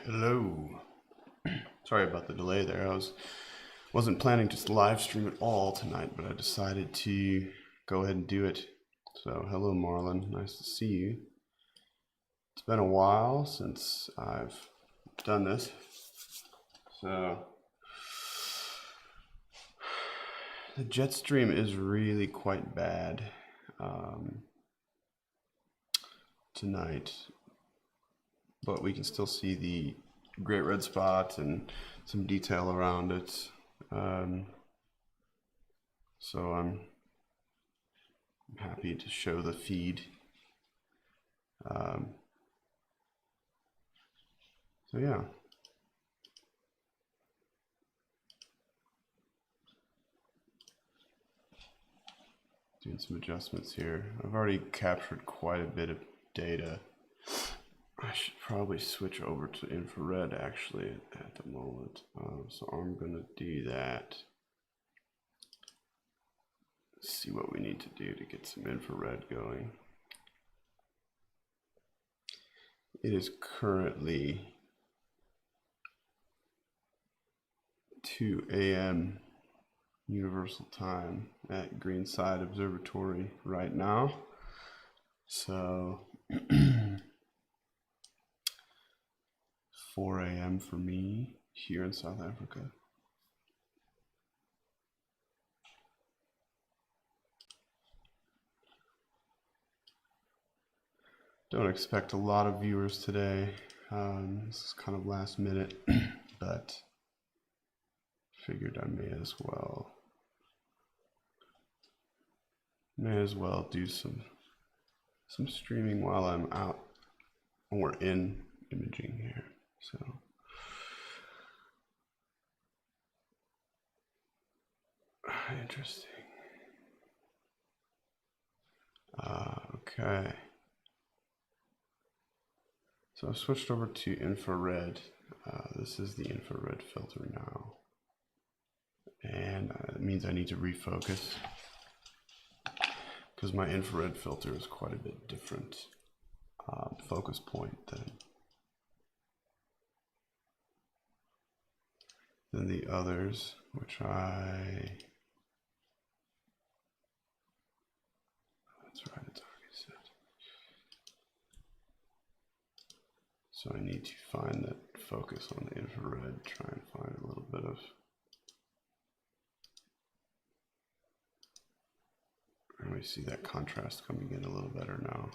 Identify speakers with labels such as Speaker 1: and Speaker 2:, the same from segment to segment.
Speaker 1: Hello. Sorry about the delay there. Wasn't planning to live stream at all tonight, but I decided to go ahead and do it. So hello Marlon, nice to see you. It's been a while since I've done this. So the jet stream is really quite bad tonight, but we can still see the great red spot and some detail around it. So I'm happy to show the feed. So yeah. Doing some adjustments here. I've already captured quite a bit of data. I should probably switch over to infrared actually at the moment. So I'm gonna do that. Let's see what we need to do to get some infrared going. It is currently 2 a.m. Universal Time at Greenside Observatory right now. So 4 a.m. for me here in South Africa. Don't expect a lot of viewers today. This is kind of last minute, but figured I may as well do some streaming while I'm out or in imaging here. So interesting. Okay. So I've switched over to infrared. This is the infrared filter now. And it means I need to refocus because my infrared filter is quite a bit different focus point than the others, which that's right, it's already set. So I need to find that focus on the infrared, try and find a little bit of, and we see that contrast coming in a little better now.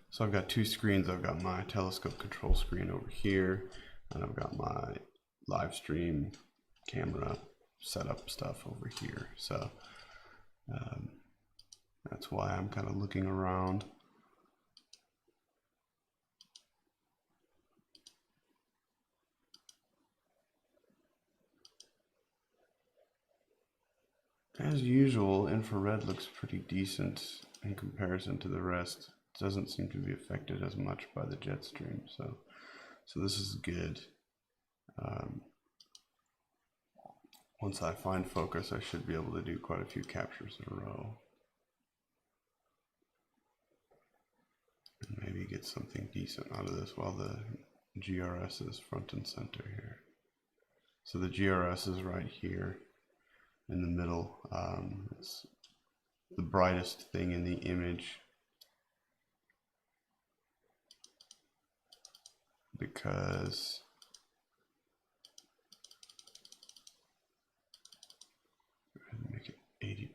Speaker 1: So I've got two screens. I've got my telescope control screen over here, and I've got my live stream camera setup stuff over here. So that's why I'm kind of looking around. As usual, infrared looks pretty decent in comparison to the rest. It doesn't seem to be affected as much by the jet stream, so this is good. Once I find focus, I should be able to do quite a few captures in a row. And maybe get something decent out of this while the GRS is front and center here. So the GRS is right here in the middle. It's the brightest thing in the image because make it 80%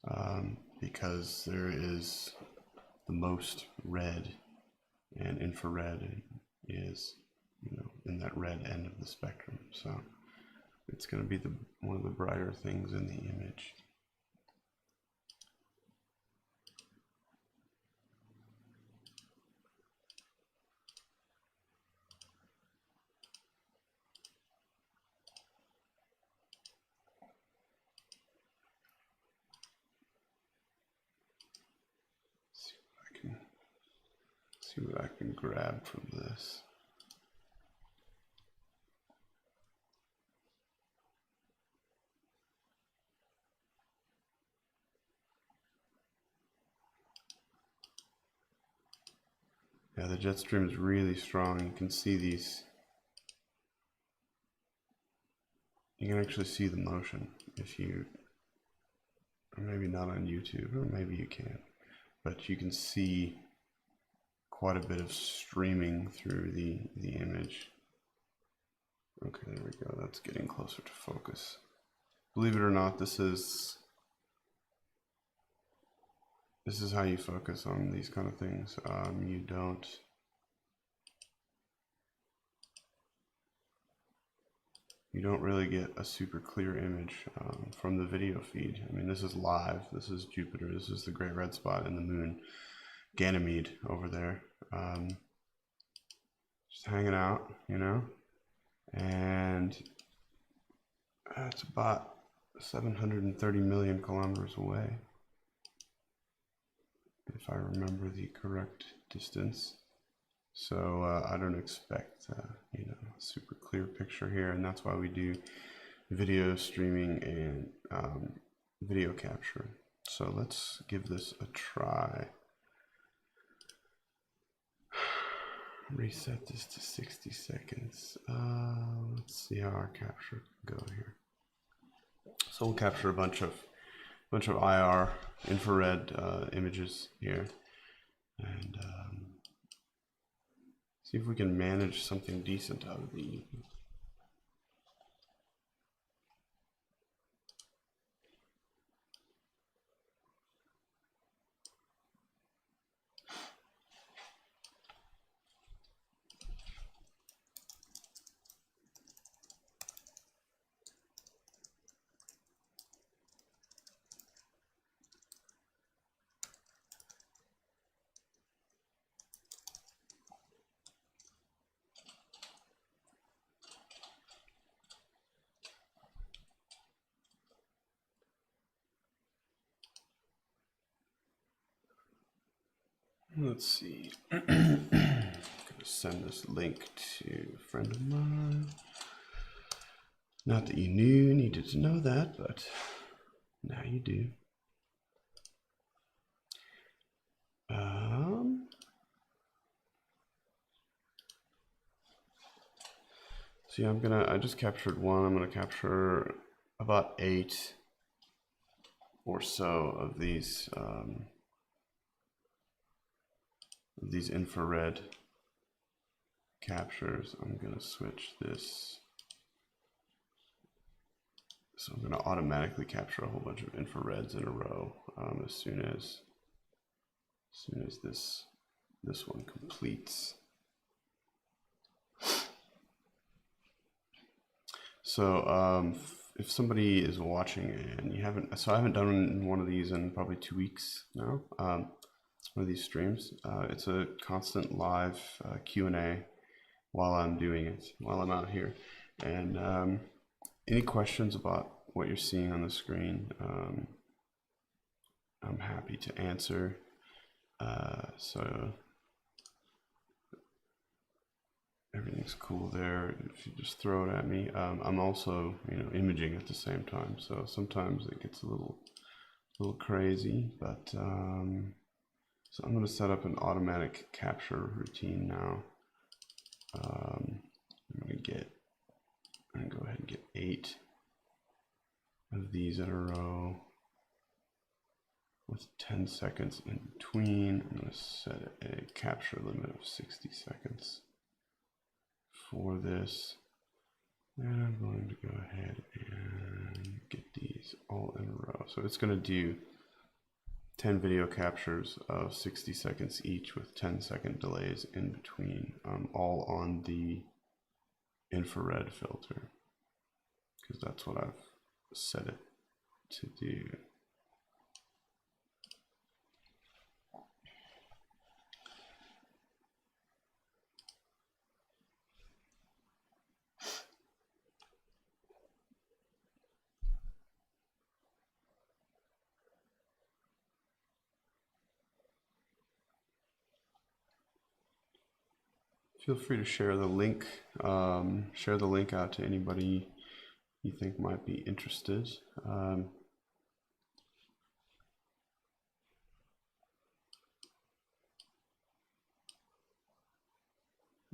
Speaker 1: histogram. Because there is the most red, and infrared is, in that red end of the spectrum. So it's going to be one of the brighter things in the image. See what I can grab from this. Yeah, the jet stream is really strong. You can see these. You can actually see the motion if you, or maybe not on YouTube, or maybe you can, but you can see quite a bit of streaming through the image. Okay, there we go. That's getting closer to focus. Believe it or not, this is how you focus on these kind of things. You don't really get a super clear image from the video feed. I mean, this is live. This is Jupiter. This is the great red spot in the moon, Ganymede over there. Just hanging out, you know, and it's about 730 million kilometers away, if I remember the correct distance. So I don't expect, you know, a super clear picture here, and that's why we do video streaming and video capture. So let's give this a try. Reset this to 60 seconds. Let's see how our capture can go here. So we'll capture a bunch of IR infrared images here, and see if we can manage something decent out of the. Let's see. I'm gonna send this link to a friend of mine. Not that you needed to know that, but now you do. So yeah, I just captured one. I'm gonna capture about 8 or so of these infrared captures. I'm gonna switch this. So I'm gonna automatically capture a whole bunch of infrareds in a row as soon as this one completes. So if somebody is watching and you haven't, so I haven't done one of these in probably 2 weeks now, one of these streams. It's a constant live Q&A while I'm doing it, while I'm out here. And any questions about what you're seeing on the screen, I'm happy to answer. So everything's cool there if you just throw it at me. I'm also, you know, imaging at the same time, so sometimes it gets a little crazy, but so I'm going to set up an automatic capture routine now. I'm going to go ahead and get 8 of these in a row with 10 seconds in between. I'm going to set a capture limit of 60 seconds for this, and I'm going to go ahead and get these all in a row. So it's going to do 10 video captures of 60 seconds each with 10-second delays in between, all on the infrared filter, because that's what I've set it to do. Feel free to share the link. Share the link out to anybody you think might be interested.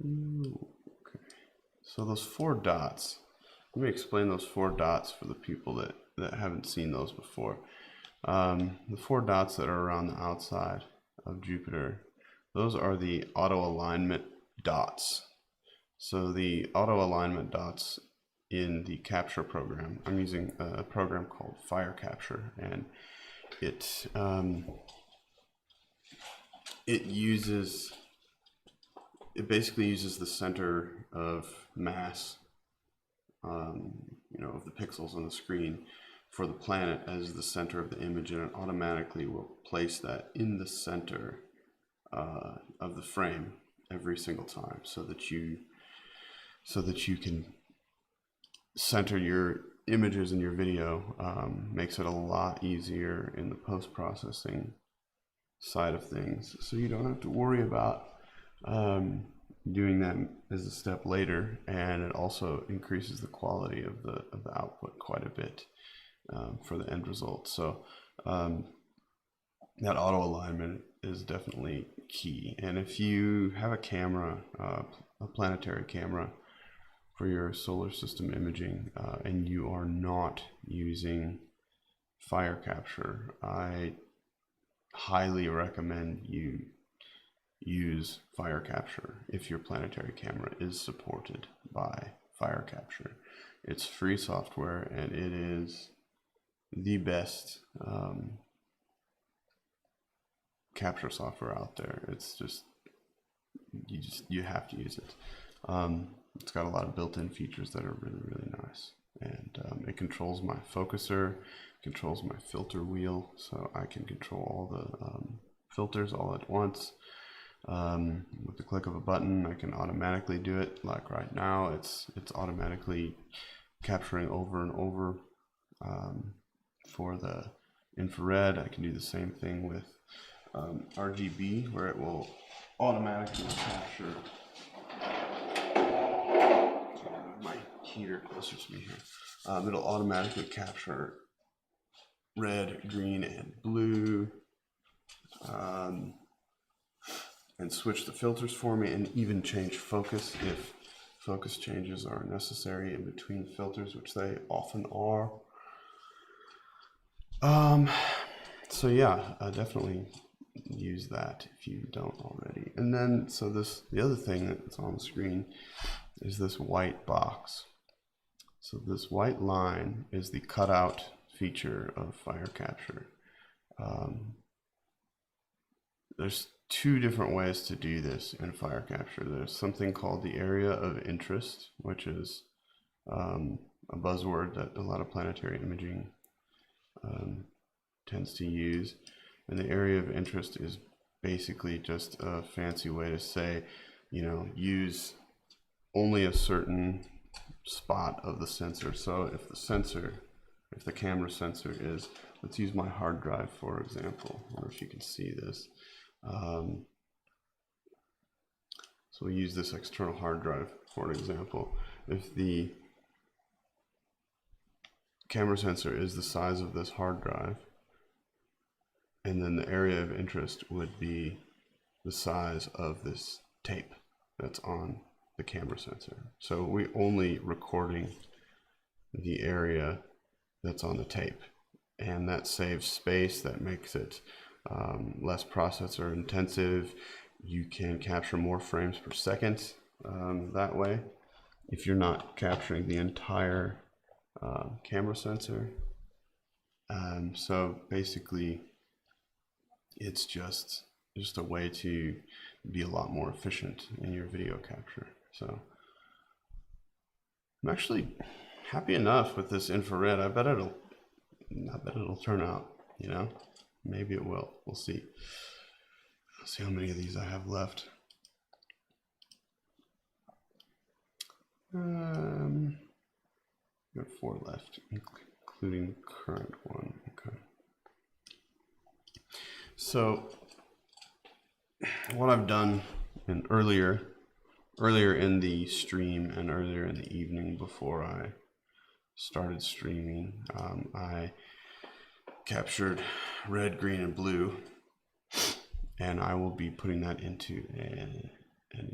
Speaker 1: Okay. So those 4 dots, let me explain those 4 dots for the people that haven't seen those before. The 4 dots that are around the outside of Jupiter, those are the auto alignment dots. So the auto alignment dots in the capture program, I'm using a program called Fire Capture, and it basically uses the center of mass, you know, of the pixels on the screen for the planet as the center of the image, and it automatically will place that in the center of the frame every single time, so that you can center your images in your video. Makes it a lot easier in the post-processing side of things, so you don't have to worry about doing that as a step later, and it also increases the quality of the output quite a bit for the end result. So that auto alignment is definitely key. And if you have a camera, a planetary camera for your solar system imaging, and you are not using Fire Capture, I highly recommend you use Fire Capture if your planetary camera is supported by Fire Capture. It's free software, and it is the best capture software out there. It's just you have to use it. It's got a lot of built-in features that are really nice, and it controls my focuser, controls my filter wheel, so I can control all the filters all at once. With the click of a button, I can automatically do it. Like right now, it's automatically capturing over and over. For the infrared, I can do the same thing with RGB, where it will automatically capture. My heater closer to me here. It'll automatically capture red, green, and blue, and switch the filters for me, and even change focus if focus changes are necessary in between filters, which they often are. So yeah, definitely use that if you don't already. And then, so the other thing that's on the screen is this white box. So this white line is the cutout feature of Fire Capture. There's 2 different ways to do this in Fire Capture. There's something called the area of interest, which is a buzzword that a lot of planetary imaging tends to use. And the area of interest is basically just a fancy way to say, you know, use only a certain spot of the sensor. So if the camera sensor is, let's use my hard drive for example. I wonder if you can see this. So we'll use this external hard drive for an example. If the camera sensor is the size of this hard drive, and then the area of interest would be the size of this tape that's on the camera sensor. So we're only recording the area that's on the tape, and that saves space. That makes it less processor intensive. You can capture more frames per second that way if you're not capturing the entire camera sensor. So basically it's just a way to be a lot more efficient in your video capture. So I'm actually happy enough with this infrared. I bet it'll turn out, you know. Maybe it will. We'll see. Let's see how many of these I have left. Got 4 left, including the current one. Okay. So what I've done earlier in the stream and earlier in the evening before I started streaming, I captured red, green, and blue, and I will be putting that into an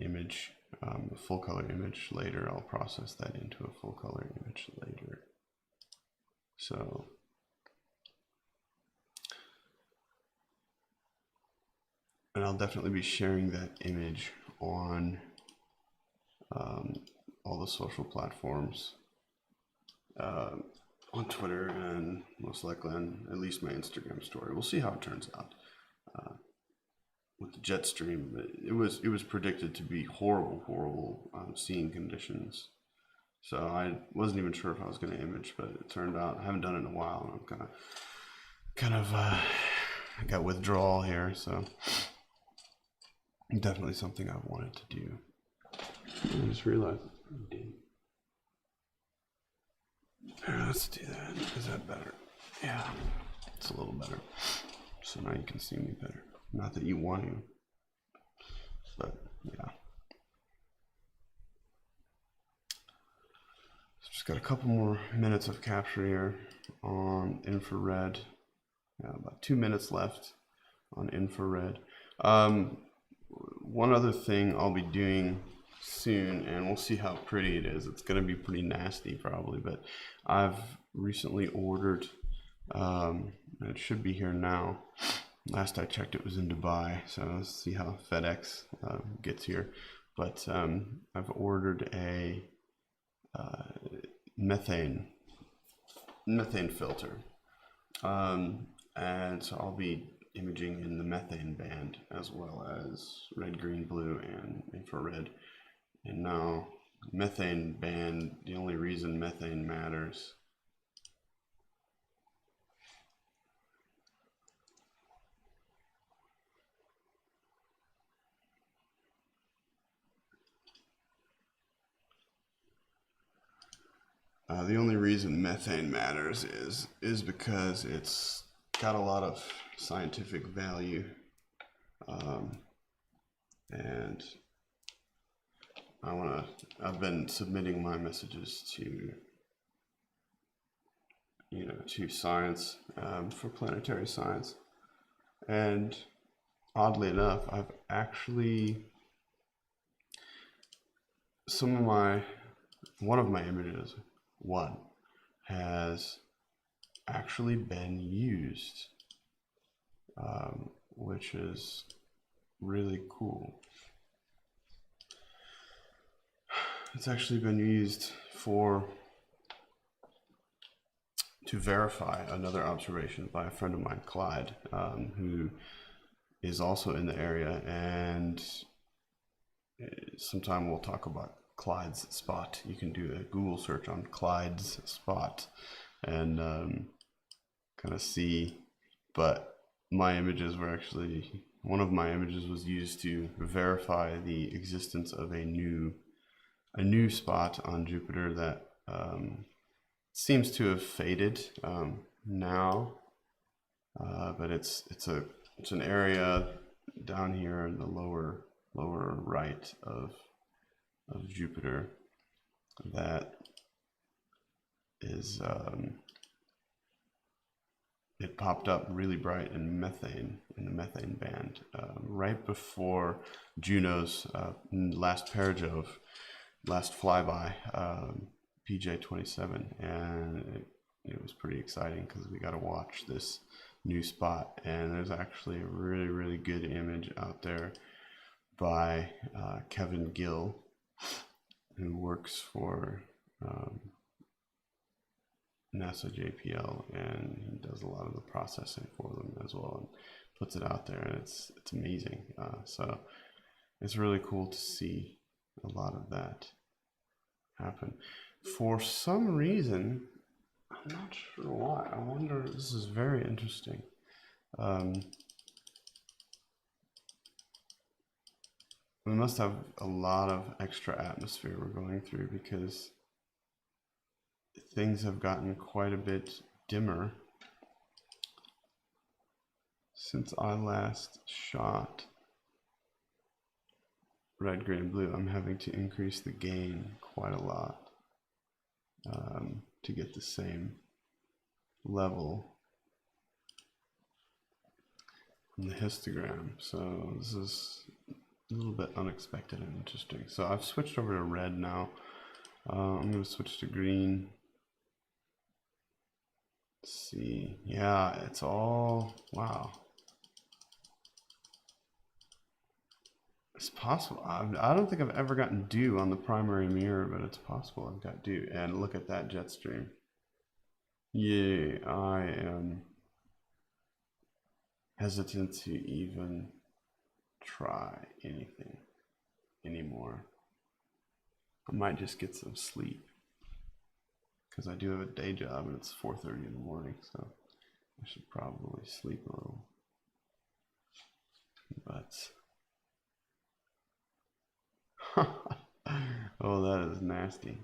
Speaker 1: image a full color image later. I'll process that into a full color image later. So and I'll definitely be sharing that image on all the social platforms, on Twitter, and most likely on at least my Instagram story. We'll see how it turns out. With the jet stream, it was predicted to be horrible seeing conditions. So I wasn't even sure if I was going to image, but it turned out I haven't done it in a while, and I'm kind of I got withdrawal here, so definitely something I wanted to do. I just realized I did. Here, let's do that. Is that better? Yeah, it's a little better. So now you can see me better. Not that you want to, but yeah. So just got a couple more minutes of capture here on infrared. Yeah, about 2 minutes left on infrared. One other thing I'll be doing soon, and we'll see how pretty it is. It's going to be pretty nasty probably, but I've recently ordered, and it should be here now. Last I checked, it was in Dubai, so let's see how FedEx gets here. But I've ordered a methane filter, and so I'll be imaging in the methane band as well as red, green, blue, and infrared. And now methane band, the only reason methane matters is because it's got a lot of scientific value, and I've been submitting my messages to science, for planetary science, and oddly enough, I've actually one of my images has actually been used, which is really cool. It's actually been used to verify another observation by a friend of mine, Clyde, who is also in the area, and sometime we'll talk about Clyde's spot. You can do a Google search on Clyde's spot and kind of see, but my images were actually, one of my images was used to verify the existence of a new spot on Jupiter that seems to have faded now, but it's an area down here in the lower right of Jupiter that is it popped up really bright in the methane band right before Juno's last perigove, last flyby, PJ-27, and it was pretty exciting because we got to watch this new spot. And there's actually a really good image out there by Kevin Gill, who works for NASA JPL, and he does a lot of the processing for them as well and puts it out there, and it's amazing. So it's really cool to see a lot of that happen. For some reason, I'm not sure why. I wonder, this is very interesting. We must have a lot of extra atmosphere we're going through because things have gotten quite a bit dimmer since I last shot red, green, and blue. I'm having to increase the gain quite a lot to get the same level in the histogram. So this little bit unexpected and interesting. So I've switched over to red now. I'm going to switch to green. Let's see. Yeah, it's all, wow. It's possible. I don't think I've ever gotten dew on the primary mirror, but it's possible I've got dew. And look at that jet stream. Yay, I am hesitant to even try anything anymore. I might just get some sleep because I do have a day job and it's 4:30 in the morning, so I should probably sleep a little. But oh, that is nasty.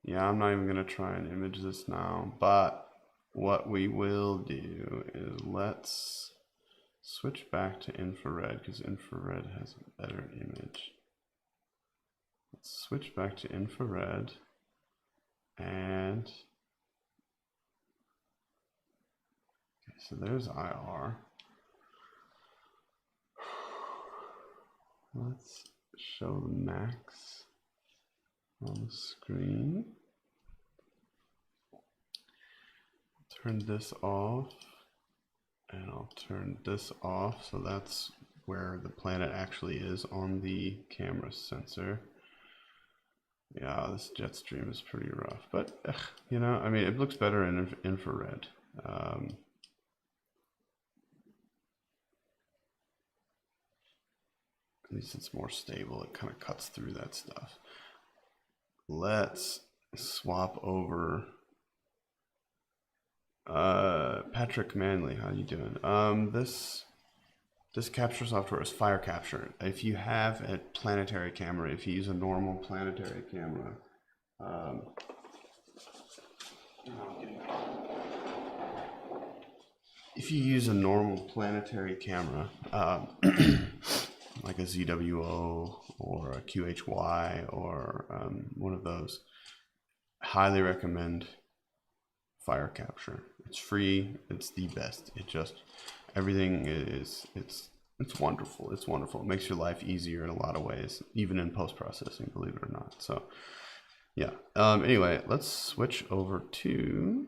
Speaker 1: Yeah, I'm not even gonna try and image this now, but what we will do is let's switch back to infrared because infrared has a better image. Let's switch back to infrared and okay, so there's IR. Let's show the max on the screen. Turn this off and I'll turn this off, so that's where the planet actually is on the camera sensor. Yeah, this jet stream is pretty rough, but you know, I mean, it looks better in infrared. At least it's more stable. It kind of cuts through that stuff. Let's swap over. Patrick Manley, how you doing? This capture software is fire capture. If you have a planetary camera, if you use a normal planetary camera, if you use a normal planetary camera, like a ZWO or a QHY or one of those, highly recommend fire capture. It's free. It's the best. It just, everything is, it's wonderful. It's wonderful. It makes your life easier in a lot of ways, even in post-processing, believe it or not. So yeah. Anyway, let's switch over to,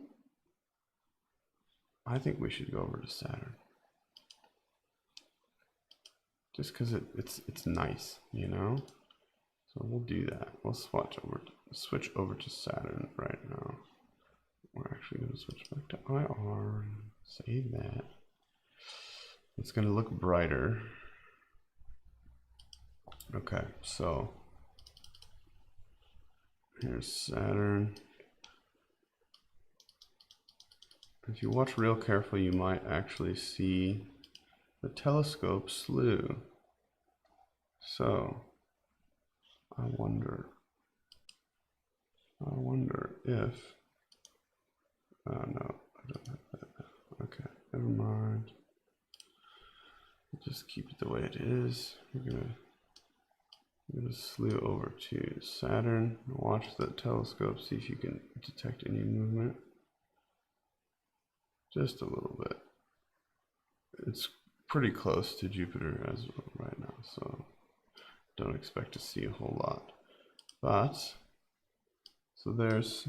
Speaker 1: I think we should go over to Saturn. Just because it's nice, you know? So we'll do that. We'll switch over to Saturn right now. We're actually going to switch back to IR and save that. It's going to look brighter. Okay, so here's Saturn. If you watch real carefully, you might actually see the telescope slew. So I wonder if, no, I don't have that. Okay, never mind. Just keep it the way it is. We're gonna slew over to Saturn. Watch the telescope, see if you can detect any movement. Just a little bit. It's pretty close to Jupiter as of right now, so don't expect to see a whole lot. But so this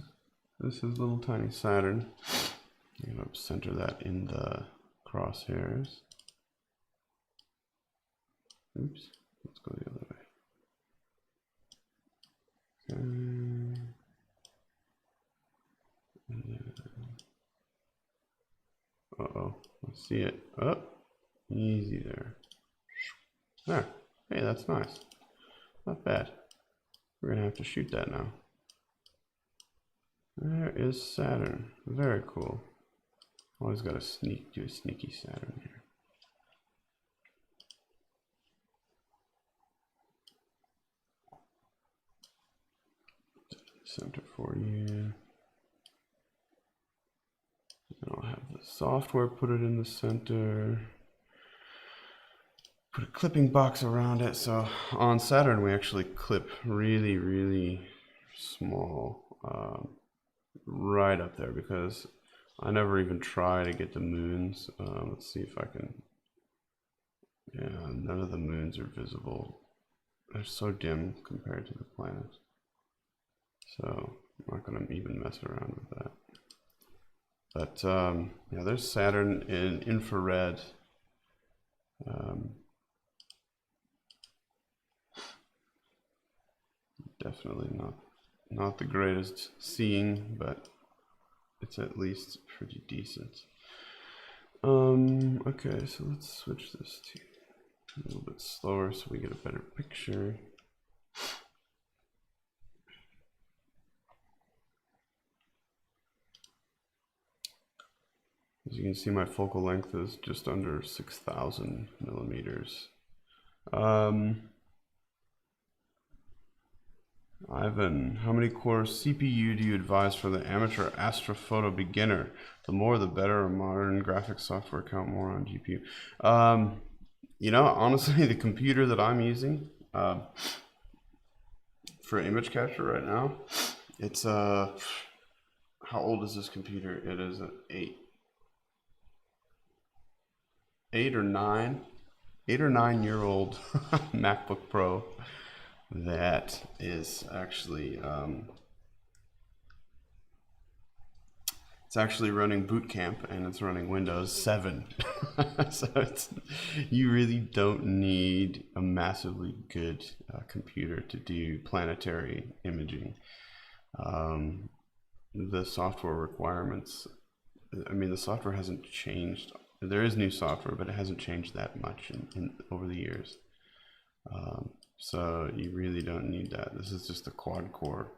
Speaker 1: is little tiny Saturn. I'm gonna center that in the crosshairs. Oops, let's go the other way. Okay. Uh-oh, I see it. Oh, easy there. There. Hey, that's nice. Not bad. We're gonna have to shoot that now. There is Saturn. Very cool. Always gotta do a sneaky Saturn here. Center for you. And I'll have the software put it in the center. Put a clipping box around it. So on Saturn, we actually clip really small, right up there, because I never even try to get the moons. Let's see if I can. Yeah, none of the moons are visible. They're so dim compared to the planets. So I'm not going to even mess around with that. But yeah, there's Saturn in infrared. Definitely not the greatest seeing, but it's at least pretty decent. Okay, so let's switch this to a little bit slower so we get a better picture. As you can see, my focal length is just under 6,000 millimeters. Ivan, how many core CPU do you advise for the amateur astrophoto beginner? The more the better. Modern graphics software count more on GPU. You know, honestly, the computer that I'm using for image capture right now, it's how old is this computer? It is an 8 or 9 year old MacBook Pro that is actually it's actually running boot camp, and it's running Windows 7. So you really don't need a massively good computer to do planetary imaging. The software requirements, I mean, the software hasn't changed. There is new software, but it hasn't changed that much over the years. So you really don't need that. This is just a quad core,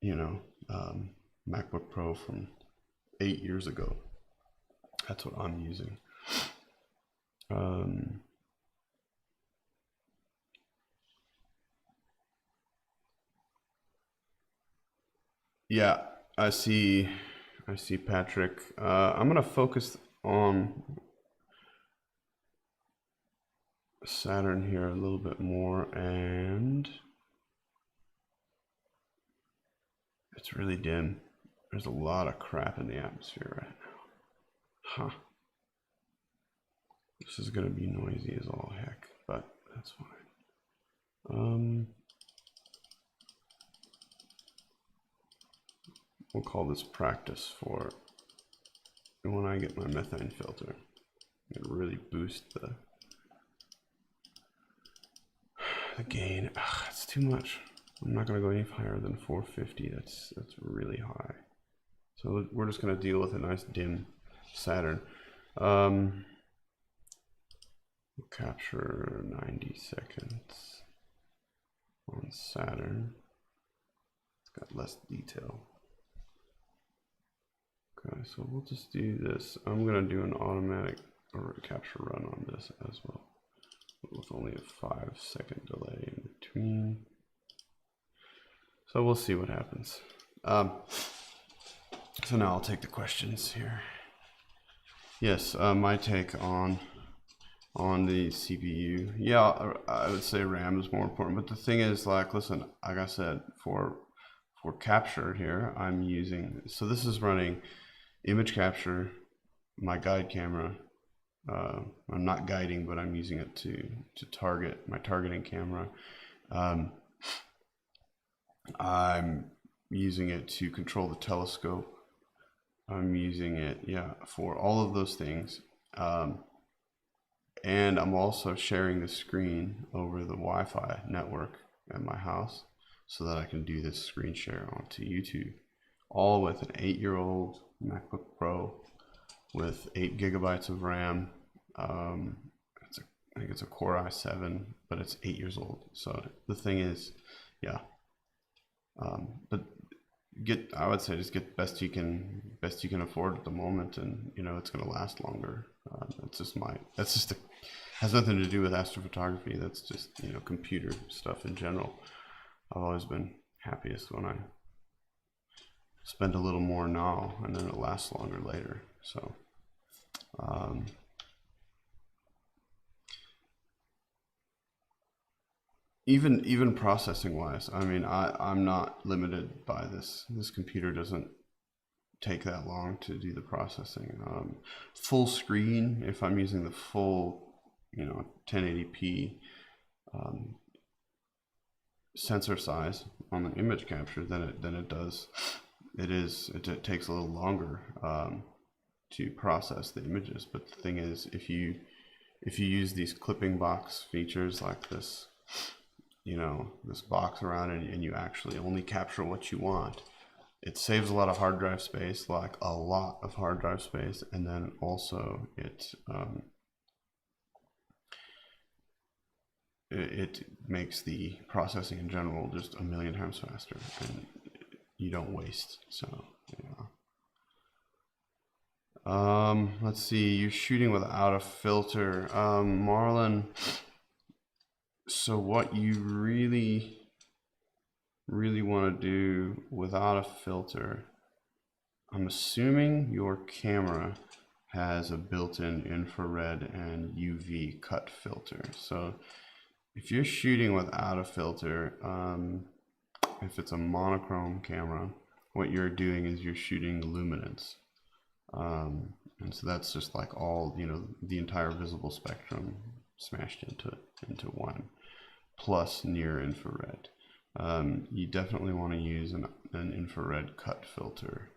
Speaker 1: you know, MacBook Pro from 8 years ago. That's what I'm using. Yeah, I see Patrick. I'm gonna focus on Saturn here a little bit more, and it's really dim. There's a lot of crap in the atmosphere right now. Huh. This is gonna be noisy as all heck, but that's fine. We'll call this practice for when I get my methane filter. It really boost the gain. Ugh, that's too much. I'm not gonna go any higher than 450. That's really high. So we're just gonna deal with a nice dim Saturn. We'll capture 90 seconds on Saturn. It's got less detail. Okay, so we'll just do this. I'm gonna do an automatic capture run on this as well, with only a 5-second delay in between. So we'll see what happens. So now I'll take the questions here. Yes, my take on the CPU. Yeah, I would say RAM is more important, but the thing is, like, listen, like I said, for capture here, I'm using, so this is running image capture, my guide camera. I'm not guiding, but I'm using it to target, my targeting camera. I'm using it to control the telescope. I'm using it, yeah, for all of those things. And I'm also sharing the screen over the Wi-Fi network at my house so that I can do this screen share onto YouTube, all with an 8-year-old MacBook Pro with 8 gigabytes of RAM. I think it's a Core i7, but it's 8 years old. So the thing is, yeah. But I would say just get best you can afford at the moment, and you know it's going to last longer. Has nothing to do with astrophotography. That's just, you know, computer stuff in general. I've always been happiest when I spend a little more now, and then it lasts longer later. So, even processing wise, I mean, I'm not limited by this. This computer doesn't take that long to do the processing. Full screen, if I'm using the full, 1080p sensor size on the image capture, then it takes a little longer to process the images. But the thing is, if you use these clipping box features like this, this box around it, and you actually only capture what you want, it saves a lot of hard drive space, like a lot of hard drive space, and then also it makes the processing in general just a million times faster, and you don't waste. So yeah. Let's see, you're shooting without a filter, Marlon. So what you really want to do without a filter, I'm assuming your camera has a built-in infrared and UV cut filter. So if you're shooting without a filter, if it's a monochrome camera, what you're doing is you're shooting luminance. And so that's just like all, the entire visible spectrum smashed into one, plus near infrared. You definitely want to use an infrared cut filter,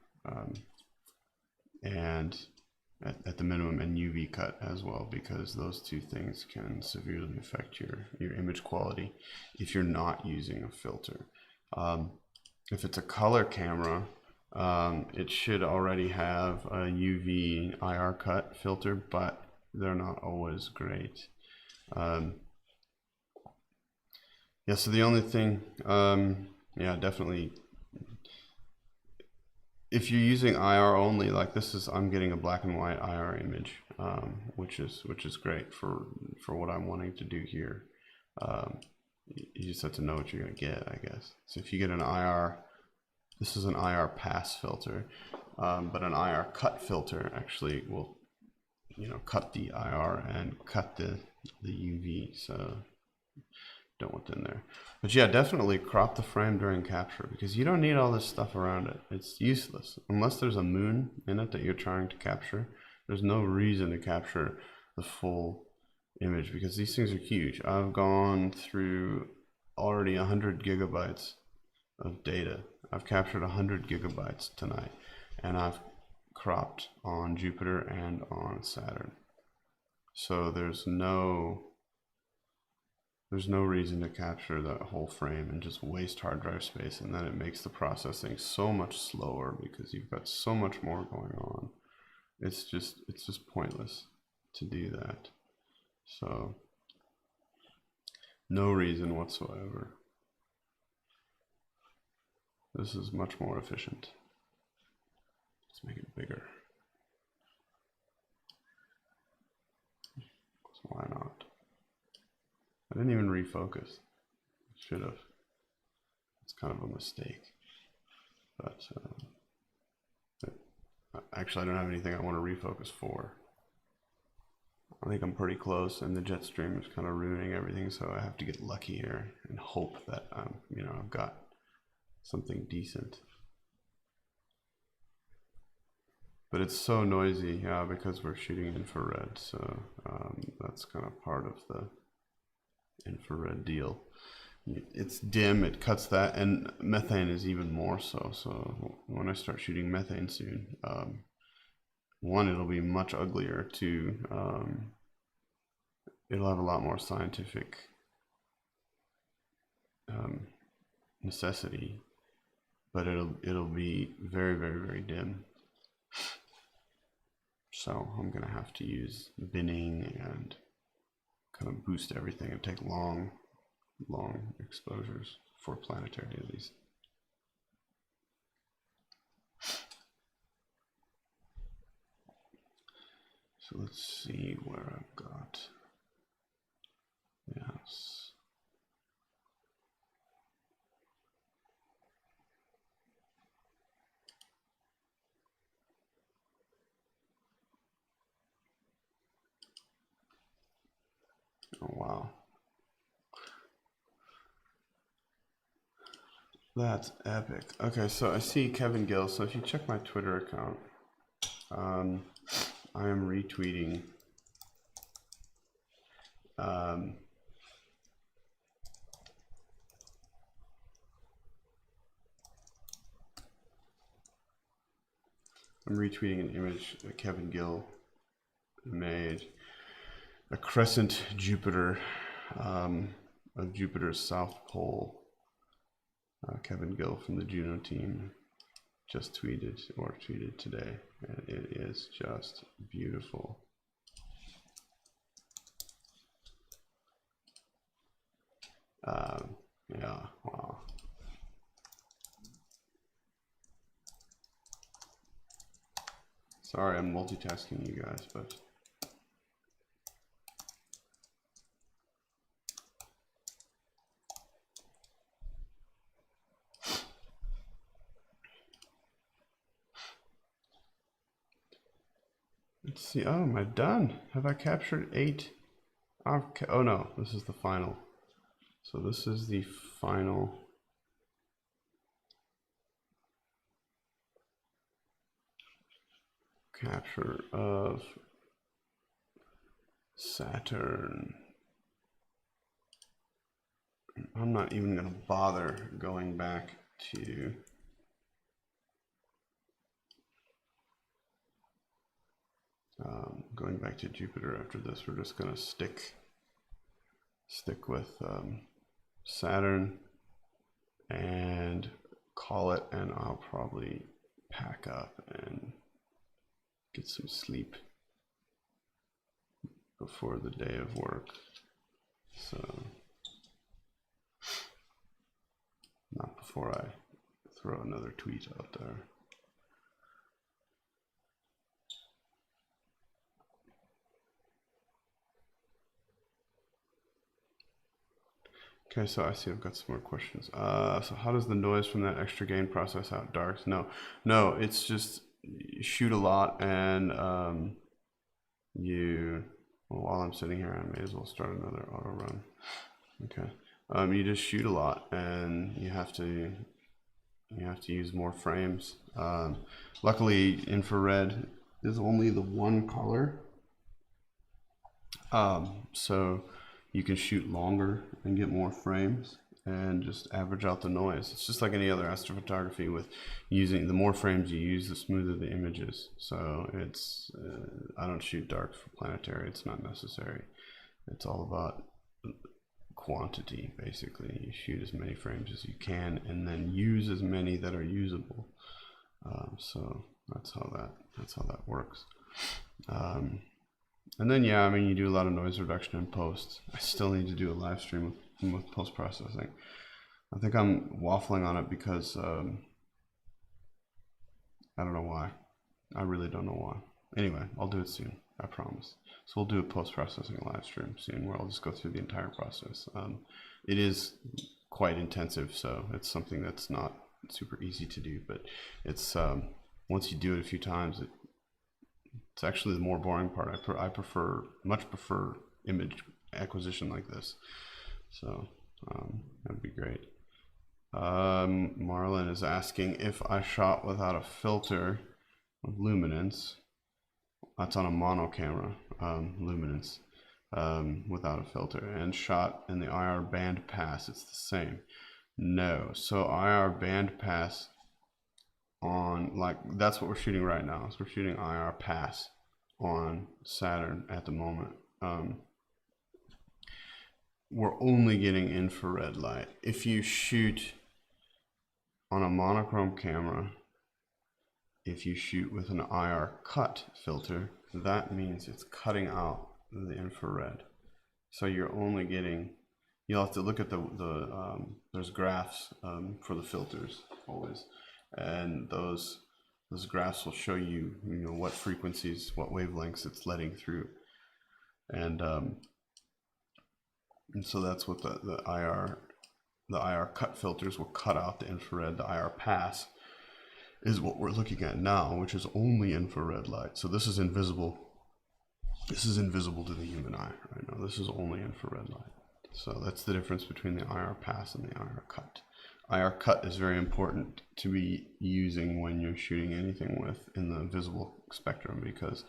Speaker 1: and at the minimum an UV cut as well, because those two things can severely affect your image quality if you're not using a filter. If it's a color camera, it should already have a UV IR cut filter, but they're not always great. Yeah, so the only thing, yeah, definitely, if you're using IR only, like this is, I'm getting a black and white IR image, which is great for what I'm wanting to do here. You just have to know what you're gonna get, I guess. So if you get an IR, this is an IR pass filter, but an IR cut filter actually will, cut the IR and cut the UV. So don't want in there. But yeah, definitely crop the frame during capture, because you don't need all this stuff around it. It's useless unless there's a moon in it that you're trying to capture. There's no reason to capture the full image, because these things are huge. I've gone through already 100 gigabytes of data. I've captured 100 gigabytes tonight, and I've cropped on Jupiter and on Saturn. So there's no reason to capture that whole frame and just waste hard drive space, and then it makes the processing so much slower because you've got so much more going on. It's just pointless to do that. So no reason whatsoever. This is much more efficient. Let's make it bigger. So why not? I didn't even refocus. Should have. It's kind of a mistake. But actually, I don't have anything I want to refocus for. I think I'm pretty close, and the jet stream is kind of ruining everything, so I have to get lucky here and hope that I've got something decent. But it's so noisy, yeah, because we're shooting infrared, so that's kind of part of the infrared deal. It's dim, it cuts that, and methane is even more so. So when I start shooting methane soon, one, it'll be much uglier. Two, it'll have a lot more scientific necessity, but it'll be very, very, very dim. So I'm gonna have to use binning and kind of boost everything and take long exposures for planetary at least. So let's see where I've got. Yes. Oh wow. That's epic. Okay, so I see Kevin Gill. So if you check my Twitter account, I am retweeting I'm retweeting an image that Kevin Gill made, a crescent Jupiter of Jupiter's south pole. Kevin Gill from the Juno team just tweeted today, and it is just beautiful. Yeah, wow. Sorry, I'm multitasking you guys, but let's see. Oh, am I done? Have I captured 8? Oh no, this is the final. So this is the final capture of Saturn. I'm not even going to bother going back to Jupiter after this. We're just going to stick with Saturn and call it, and I'll probably pack up and get some sleep before the day of work. So not before I throw another tweet out there. Okay, so I see I've got some more questions. So how does the noise from that extra gain process out darks? No, it's just you shoot a lot, and while I'm sitting here, I may as well start another auto run. Okay, you just shoot a lot, and you have to use more frames. Luckily, infrared is only the one color, so you can shoot longer and get more frames and just average out the noise. It's just like any other astrophotography with using the more frames you use, the smoother the image is. So it's, I don't shoot darks for planetary. It's not necessary. It's all about quantity, basically. You shoot as many frames as you can and then use as many that are usable. So that's how that works. And then, yeah, I mean, you do a lot of noise reduction in post. I still need to do a live stream with post-processing. I think I'm waffling on it because I don't know why. I really don't know why. Anyway, I'll do it soon, I promise. So we'll do a post-processing live stream soon where I'll just go through the entire process. It is quite intensive, so it's something that's not super easy to do, but it's once you do it a few times, it's actually the more boring part. I much prefer image acquisition like this. So that'd be great. Marlon is asking if I shot without a filter of luminance. That's on a mono camera, luminance, without a filter, and shot in the IR band pass. It's the same. No, so IR band pass on, like, that's what we're shooting right now. So we're shooting IR pass on Saturn at the moment. We're only getting infrared light. If you shoot on a monochrome camera, if you shoot with an IR cut filter, that means it's cutting out the infrared. So you're only getting, you'll have to look at there's graphs for the filters always. And those graphs will show you, what frequencies, what wavelengths it's letting through, and so that's what the IR cut filters will cut out the infrared. The IR pass is what we're looking at now, which is only infrared light. So this is invisible. This is invisible to the human eye right now. This is only infrared light. So that's the difference between the IR pass and the IR cut. IR cut is very important to be using when you're shooting anything with in the visible spectrum, because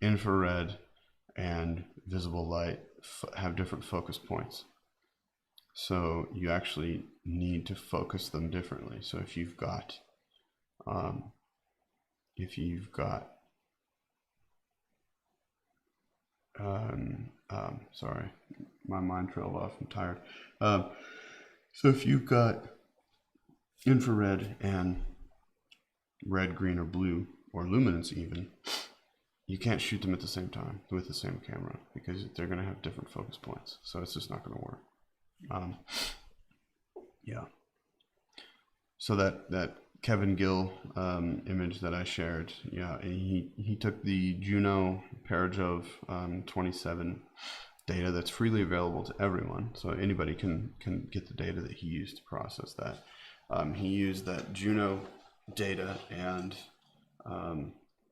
Speaker 1: infrared and visible light have different focus points. So you actually need to focus them differently. So if you've got sorry, my mind trailed off, I'm tired. So if you've got infrared and red, green, or blue, or luminance even, you can't shoot them at the same time with the same camera, because they're going to have different focus points. So it's just not going to work. Yeah. So that Kevin Gill image that I shared, yeah, he took the Juno Parajov 27 data that's freely available to everyone, so anybody can get the data that he used to process that. He used that Juno data and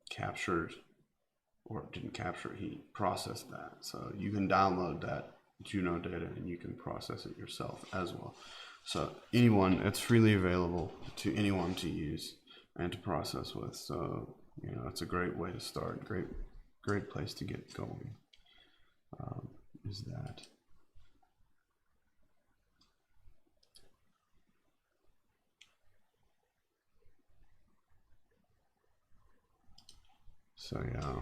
Speaker 1: captured, or didn't capture it, he processed that. So you can download that Juno data and you can process it yourself as well. So anyone, it's freely available to anyone to use and to process with. So, you know, it's a great way to start. Great place to get going. Is that. So yeah.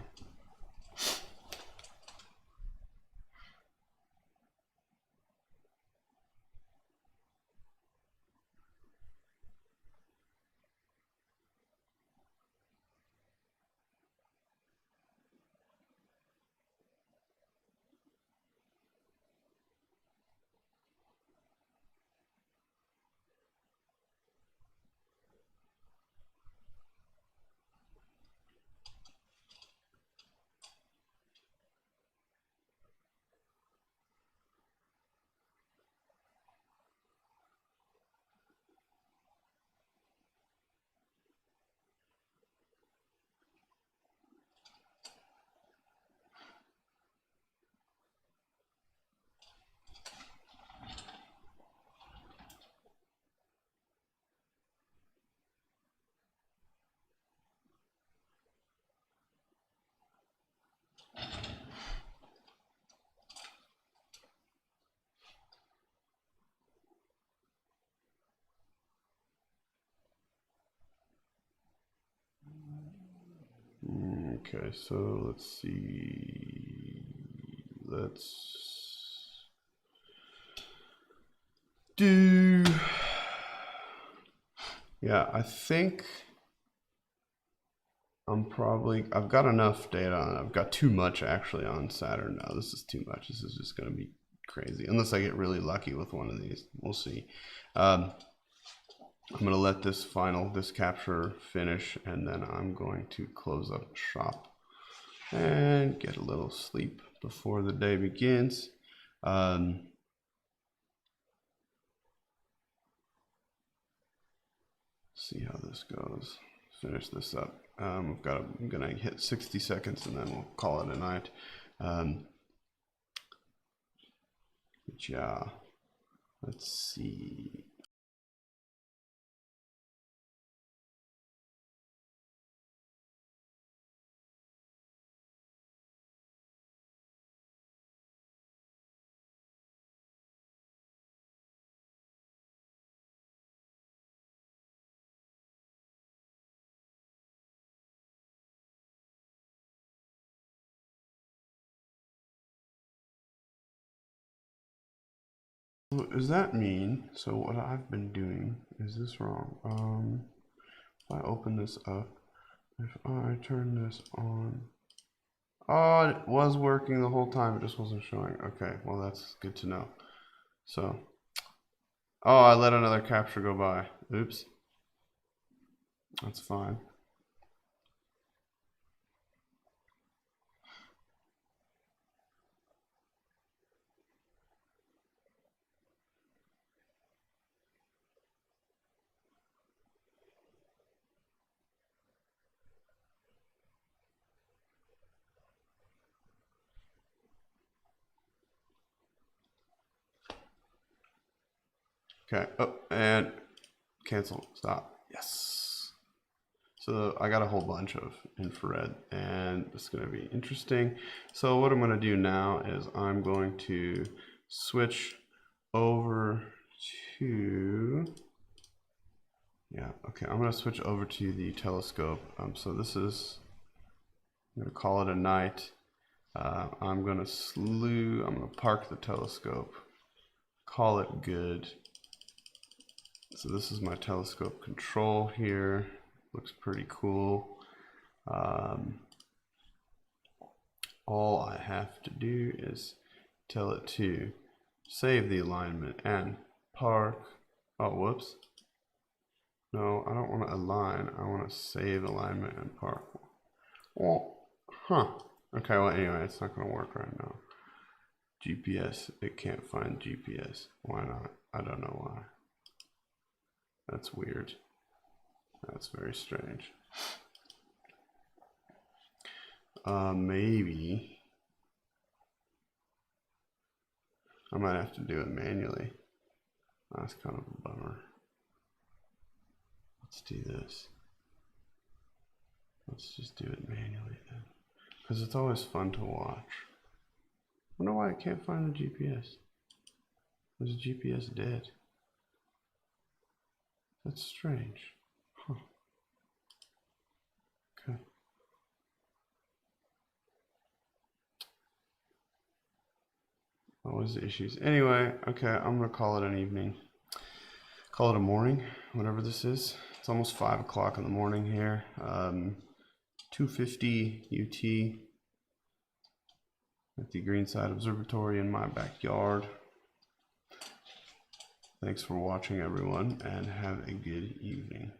Speaker 1: Okay, so let's see. Let's do. Yeah, I think I've got enough data on it. I've got too much actually on Saturn now. This is too much. This is just going to be crazy. Unless I get really lucky with one of these. We'll see. I'm going to let this capture finish, and then I'm going to close up shop and get a little sleep before the day begins. See how this goes. Finish this up. I'm gonna hit 60 seconds and then we'll call it a night. But yeah, let's see. What does that mean? So what I've been doing, is this wrong? If I open this up, if I turn this on, oh, it was working the whole time, it just wasn't showing. Okay, well that's good to know. So, oh, I let another capture go by. Oops. That's fine. Okay, oh, and cancel, stop. Yes. So I got a whole bunch of infrared, and it's going to be interesting. So what I'm going to do now is I'm going to switch over to, yeah, okay, I'm going to switch over to the telescope. So this is, I'm going to call it a night. I'm going to park the telescope, call it good. So this is my telescope control here. Looks pretty cool. All I have to do is tell it to save the alignment and park. Oh, whoops. No, I don't want to align. I want to save alignment and park. Well, huh. Okay, well, anyway, it's not going to work right now. GPS, it can't find GPS. Why not? I don't know why. That's weird. That's very strange. Maybe I might have to do it manually. That's kind of a bummer. Let's do this. Let's just do it manually then, because it's always fun to watch. I wonder why I can't find the GPS. Is the GPS dead? That's strange. Huh. Okay. Always issues. Anyway, okay, I'm gonna call it an evening. Call it a morning, whatever this is. It's almost 5 o'clock in the morning here. 2:50 UT at the Greenside Observatory in my backyard. Thanks for watching, everyone, and have a good evening.